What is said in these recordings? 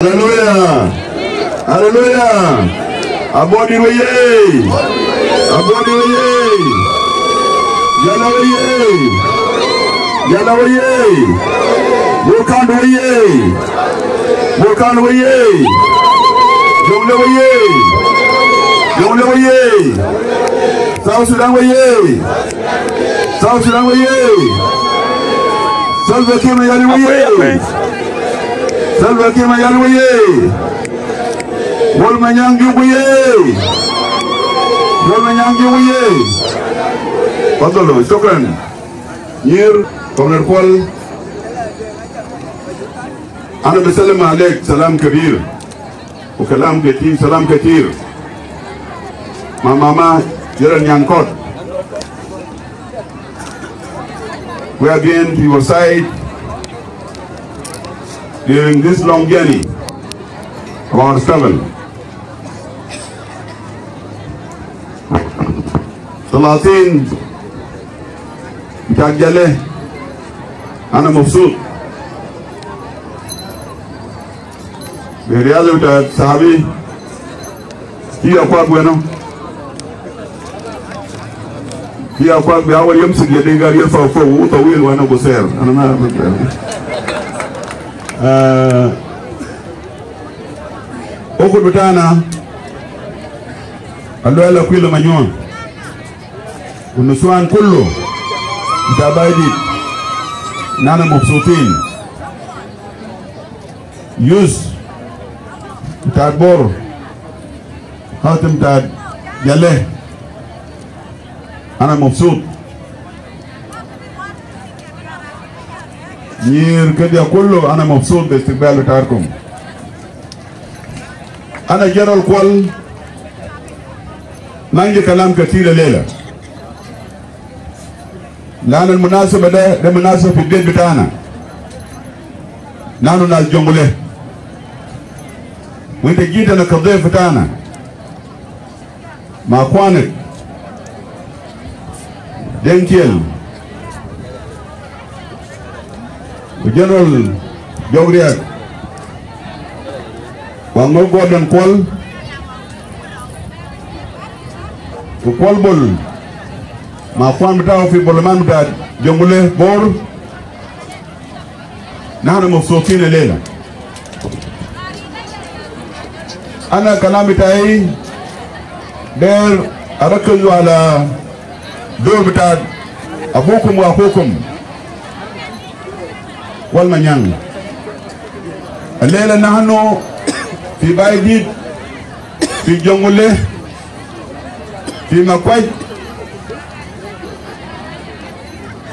Hallelujah. Hallelujah. Abodi weye. Abodi weye. Yala weye. Yala weye. Volkan weye. Volkan weye. Jomle weye. Jomle weye. South Sudan weye. South Sudan weye. Salva Kiir Mayardit weye. Salva Kiir Mayardit weye. Wol Manyang weye. Wol Manyang weye. Fadalo, shukran. Nir, Governor Paul. أنا بسلم عليك سلام كبير وكلام كتير سلام كتير ماما جيران يانكوت. We have been to your side during this long journey of our struggle. 30 متعجلة أنا مبسوط برياضة بتاعت صحابي هي أقوى بينهم هي أقوى بأول يمسك يدي قال يرفع فوق وطويل وأنا قصير أنا ما أخذ بتاعنا قالوا له كل مليون والنسوان كله متابعين نحن مبسوطين يوز بتاع بور خاتم بتاع جله أنا مبسوط نير كده كله أنا مبسوط باستقبال بتاعكم. أنا جرى الكل ما عندي كلام كثير الليلة لأن المناسبة ده مناسبة في البيت بتاعنا نحن ناس جنبله وانت جيت انا كضيف بتاعنا مع اخوانك دينكيل وجنرال جوغرياك وانغو جوردن كول وكول بول مع اخوان بتاعه في برلمان بتاع جنبله بور. نحن مبسوطين الليلة. أنا كلامي تاعي دير أركز على دور بتاع أبوكم وأخوكم والمنيان. الليلة نحن في بايديد في جنغولة في مكوي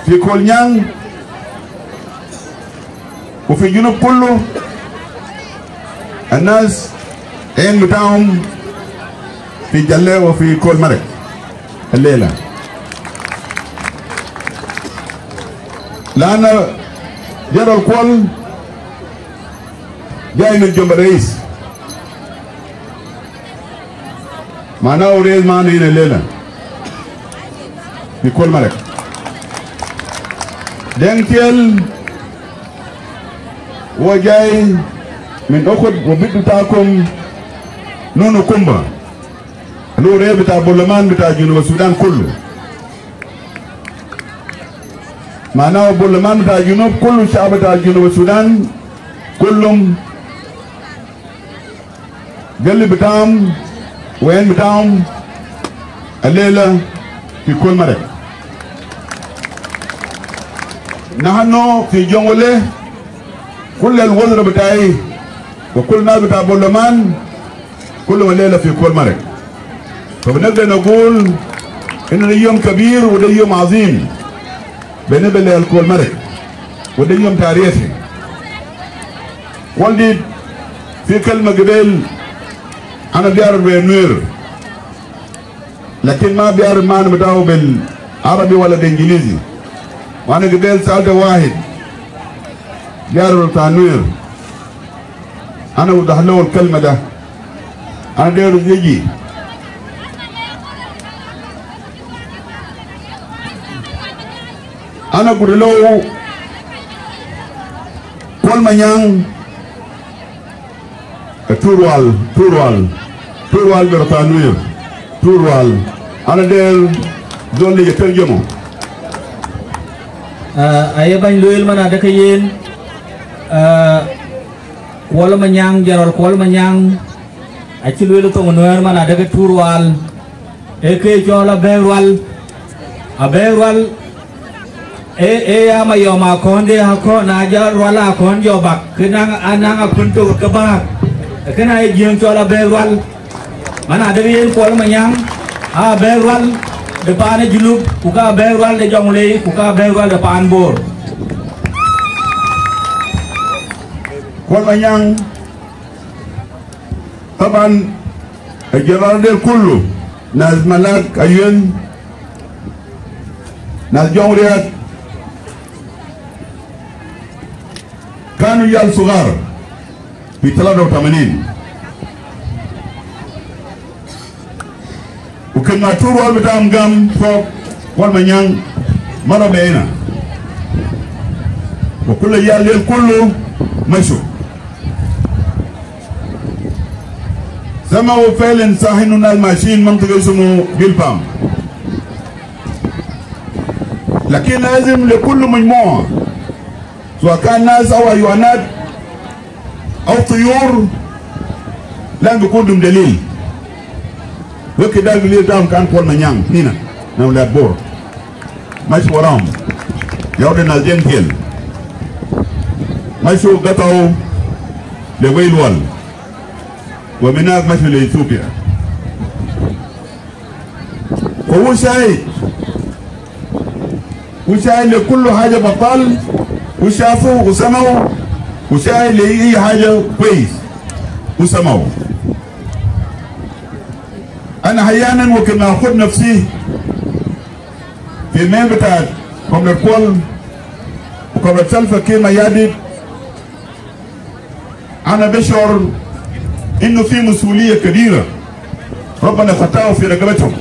في كولنيان وفي الجنوب كله الناس عين بتاعهم في جلة وفي كل مرق الليلة لأن جرى الكل جاي من جنب الرئيس معناه رئيس معنا هنا الليلة في كل مرق دينكيل هو جاي من أخذ وبيت بتاعكم نونو كومبا اللي هو رئيس بتاع برلمان بتاع جنوب السودان كله. معناه برلمان بتاع جنوب كله الشعب بتاع جنوب السودان كلهم قلب بتاعهم وين بتاعهم الليلة في كل مرة. نحن في جنغولة كل الوزراء بتاعي وكل الناس بتاع برلمان كلهم الليلة في كل مرق. فبنقدر نقول إن يوم كبير وده يوم عظيم بالنسبة لكل مرق وده يوم تاريخي. والدي في كلمة قبل أنا بيعرف بالنوير لكن ما بيعرف معنى بتاعه بالعربي ولا بالإنجليزي. وأنا قبل سألت واحد بيعرف بتاع النوير أنا وضح له الكلمة ده أنا داير يجي أنا قلت له كل من turwal bertanuir turwal ana del zone le terjemo ay bañ loyel mana da kayen wala manyang jarol wala manyang aci loyel to ngono mana da ka turwal e ke jola berwal aberwal e ya ma yo ma konde ha ko na jarwal a kon yo bak kinang anang apuntu ka ba kana e jeng jola berwal mana ada yen wala manyang berwal depan julub buka berwal de jongle buka berwal depan bor wal manyang taban الجرار دير كله ناس ملاك أيون ناس جمهوريات كانوا يال صغار في 83 وكنا تورو بتاعهم قام فوق والمنيان مرة بينا وكل يال دير كله مشوا سمعوا فعلا صاحنون الماشين منطقة اسمه جيلبام لكن لازم لكل مجموعة سواء كان ناس أو حيوانات أو طيور لازم يكون لهم دليل وكذا الدليل تاعهم كان كل منيان هنا نولاد بور ماشي وراهم يعود الناس جنتيل ماشوا قطعوا لويل وال ومن هناك مشوا لإثيوبيا وهو شاهد وشاهد لكل حاجة بطل وشافوا وسمعوا وشاهد لأي حاجة كويس وسمعوا أنا أحيانا وكنا أخذ نفسي في المين بتاعت قبل الكل وقبل السلفة كيما يادي أنا بشعر إنه في مسؤولية كبيرة ربنا خطاه في رقبتهم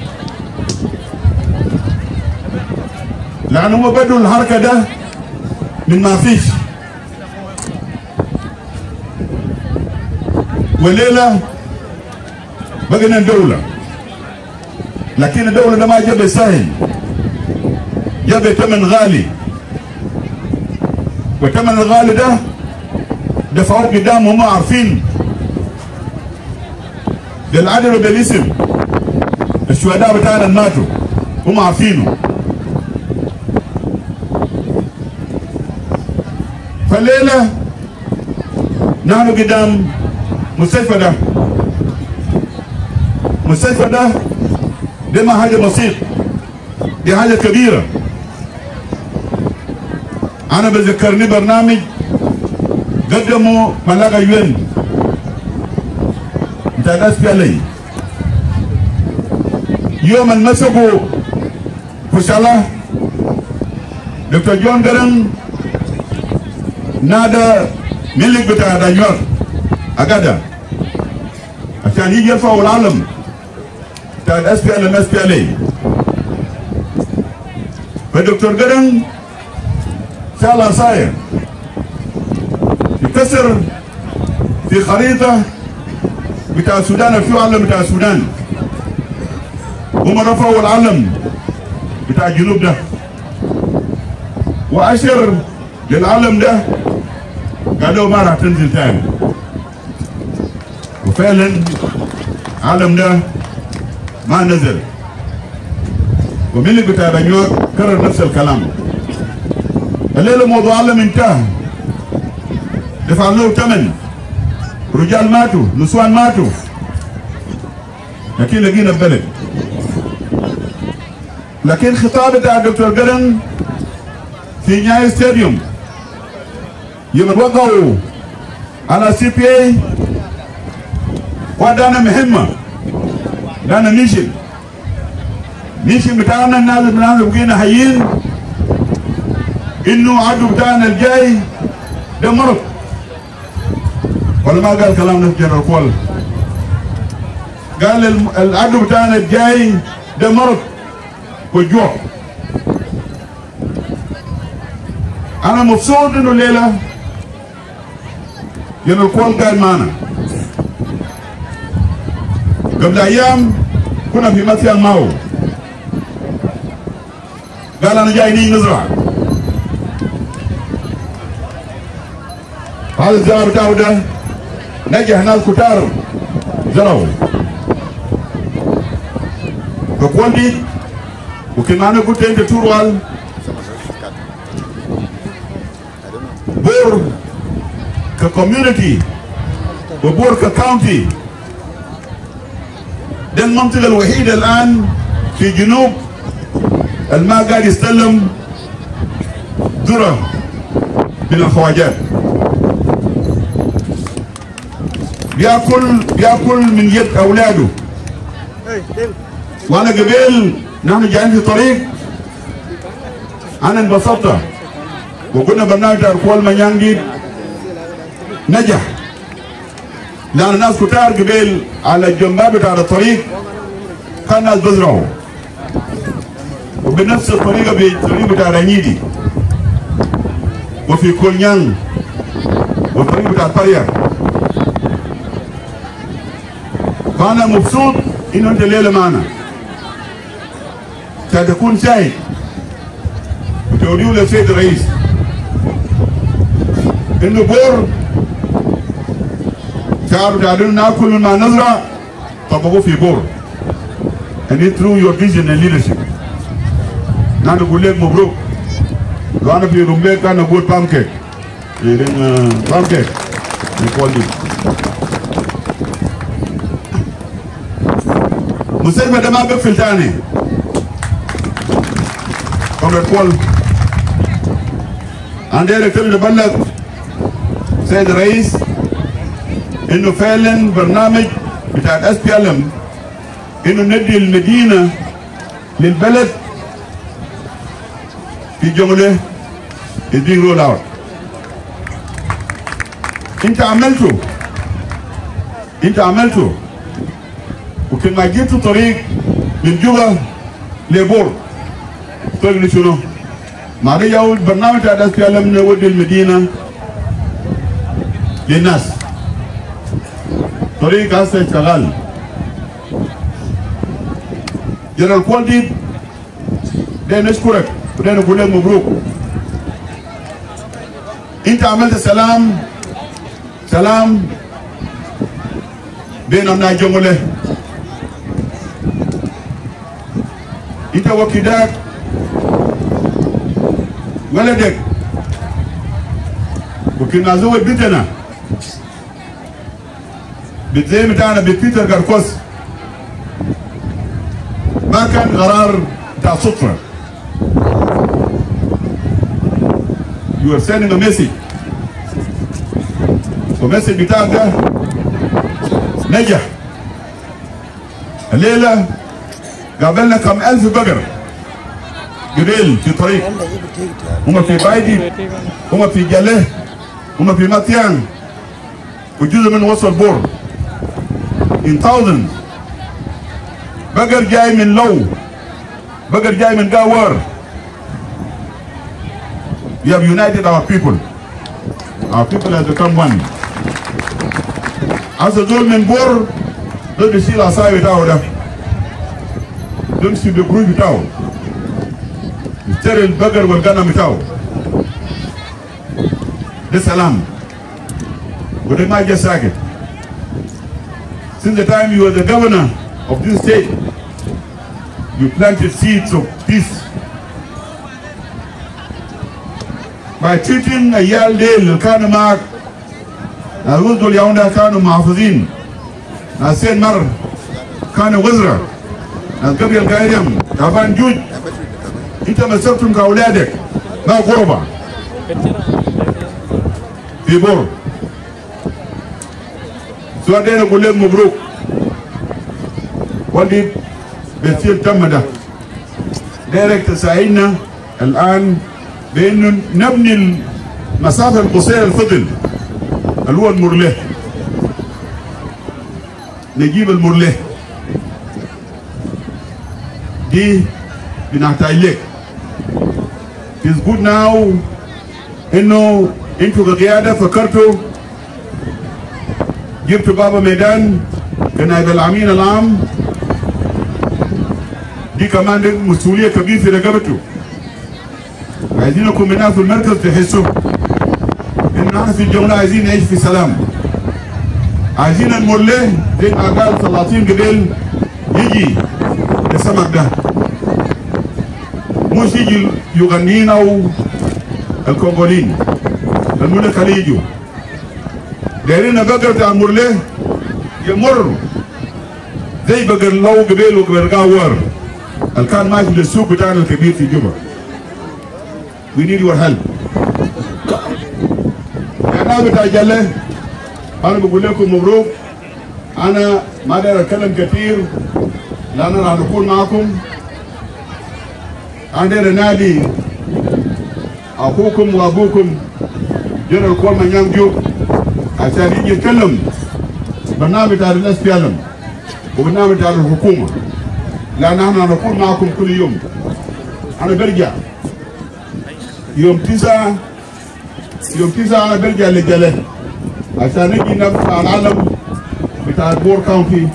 لأنه هم بدوا الحركة ده من ما فيش وليلة بقينا الدولة لكن الدولة ده ما جاب سهل جاب ثمن غالي وثمن الغالي ده دفعوه قدام وهم عارفين بالعدل وبالاسم الشهداء بتاعنا ماتوا هم عارفينه فالليلة نحن قدام مستشفى ده ما حاجة بسيط دي حاجة كبيرة أنا بذكرني برنامج قدموا ملاقة يوين بتاع ناس في علي يوم المسكوا فشالة دكتور جون جرن نادى ملك بتاع دانيور أقدا عشان يجي يرفعوا العلم بتاع ناس في علي فدكتور جرن شال عصاية يكسر في خريطة بتاع السودان في علم بتاع السودان هم رفعوا العلم بتاع الجنوب ده وأشر للعلم ده قالوا ما راح تنزل تاني وفعلا العلم ده ما نزل وملك بتاع دانيور كرر نفس الكلام الليلة موضوع علم انتهى دفع له ثمن رجال ماتوا نسوان ماتوا لكن لقينا البلد لكن خطاب بتاع دكتور جرن في نهاية ستاديوم يوم وقعوا على سي بي اي ودانا مهمة دانا ميشن بتاعنا الناس بقينا حيين انه عدو بتاعنا الجاي ده مرض ولا ما قال كلام ده جنرال كول قال العدو بتاعنا الجاي ده مرض والجوع انا مبسوط انه الليله جنرال كول قال معنا قبل أيام كنا في مثيان ماو، قال أنا جاي نيجي نزرع. هذا الزراعة بتاعه ده نجح ناس كتار زرعوا. فكوالدي وكمان قلت أنت توروال بور ككوميونتي وبور ككاونتي، ده المنطقة الوحيدة الآن في جنوب الماء قاعد يستلم ذرة من الخواجات، بياكل من يد أولاده. وأنا قبل نحن جايين في طريق أنا انبسطت وقلنا برنامج الكوال مانيانجي نجح، لأن الناس كتار قبل على الجنبات بتاع الطريق كان الناس بزرعوا، وبنفس الطريقة بالطريق بتاع رنيدي وفي كولنيان والطريق بتاع الطريق. فأنا مبسوط إنه أنت الليلة معنا، ستكون شاهد وتقولوا للسيد الرئيس إنه بور تعالوا تعالوا ناكل من ما نزرع طبقوا في بور. and it through your vision and leadership. نحن نقول لك مبروك. لو أنا في رومبيك أنا أقول بامكيك. بامكيك نقول لي. مسلمة ده ما بقفل تاني. كم يقول عندنا كل نبلغ سيد الرئيس إنه فعلا برنامج بتاع SPLM إنه ندي المدينة للبلد في جملة is being rolled out. أنت عملته وكل ما جبتوا طريق من جوا لبور طريق لشنو؟ ما ده ياول برنامج بتاع SPLM نودي المدينة للناس. طريق هسه شغال. جنرال كوالدي ده نشكرك وده نقول لك مبروك. انت عملت سلام بين ابناء جمله. انت وكيدك ولدك وكنا زوج بنتنا بتزي بتاعنا بيتر كاركوس ما كان قرار بتاع صدفة. You are sending a message. والمسج بتاعك ده نجح. الليلة قابلنا كم ألف بقر قبيل في طريق، هم في بايدي، هم في جاله، هم في ماتيان، وجزء من وصل بور. in thousands. بقر جاي من لو، بقر جاي من قاور. We have united our people. Our people have become one. As a دول من بور دول بيشيل العصاية بتاعه ده، دول بيشيل البروج بتاعه، يشتري البقر والغنم بتاعه. ده سلام وده ما جا ساكت. Since the time you were the governor of this state, you planted seeds of peace by treating عيال ديل اللي كانوا معك. الوز دول ياوندا كانوا محافظين، ناس سين مر كانوا وزراء، ناس قبل القايرم تعبان جوج. انت مسكتهم كاولادك ما غربة في بور. سؤال ده نقول لك مبروك. والدي بيصير تم ده دايركت تساعدنا الان بانه نبني المسافه القصيره الفضل اللي هو المرله. نجيب المرله دي بنحتاج لك. It's good now انه انتوا كقياده فكرتوا جبتوا بابا ميدان بنائب الأمين العام دي كمان مسؤولية كبيرة في رقبته. عايزينكم هنا في المركز تحسوا إن احنا في الجولة عايزين نعيش في سلام. عايزين نمر زي ما قال سلاطين قبل يجي السمك ده، مش يجي يغنين أو الكونغوليين الملك اللي يجوا دايرين بقر بتاع مرله يمر زي بقر لو قبل وقبل قاور اللي كان ماشي للسوق بتاعنا الكبير في جوبا. We need your help. أنا بتاع جلة أنا بقول لكم مبروك. أنا ما أقدر أتكلم كثير لأن راح نكون معكم. عندنا نادي أخوكم وأبوكم جنرال كول مانيانغ جوب عشان يجي يتكلم برنامج بتاع الناس فعلا وبرنامج بتاع الحكومة، لأن احنا هنكون معكم كل يوم. أنا برجع يوم 9 أنا برجع لجلة عشان نجي نرفع العلم بتاع بور كاونتي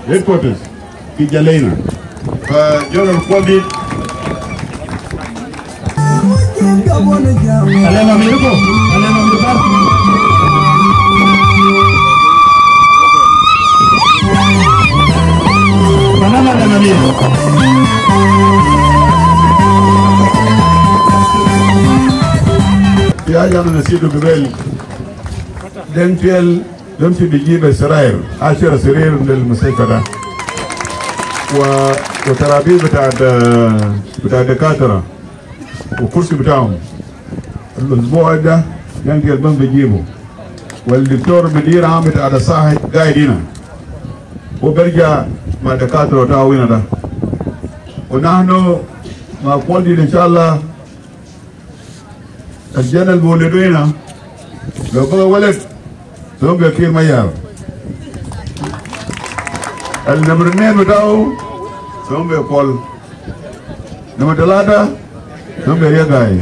هيدكوارترز في جلينا. فجنرال كول دي Kalian ambil itu, kalian ambil kartu. Mana kalian ambil? في حاجة أنا نسيته قبل. دنتيل دمتي بيجيب سراير 10 سرير للمستشفى ده وترابيز بتاع الدكاترة وكرسي بتاعهم. الأسبوع ده دنتيل بن بيجيبه والدكتور مدير عام بتاع الصحة قاعد هنا وبرجع مع الدكاترة وتعاوينا ده. ونحن مع قولي إن شاء الله الجنة المولدين لو بقى ولد سوف بيكير ميار النمرنين بتاعه سوف بيقول نمر 3 سوف بيريقاي.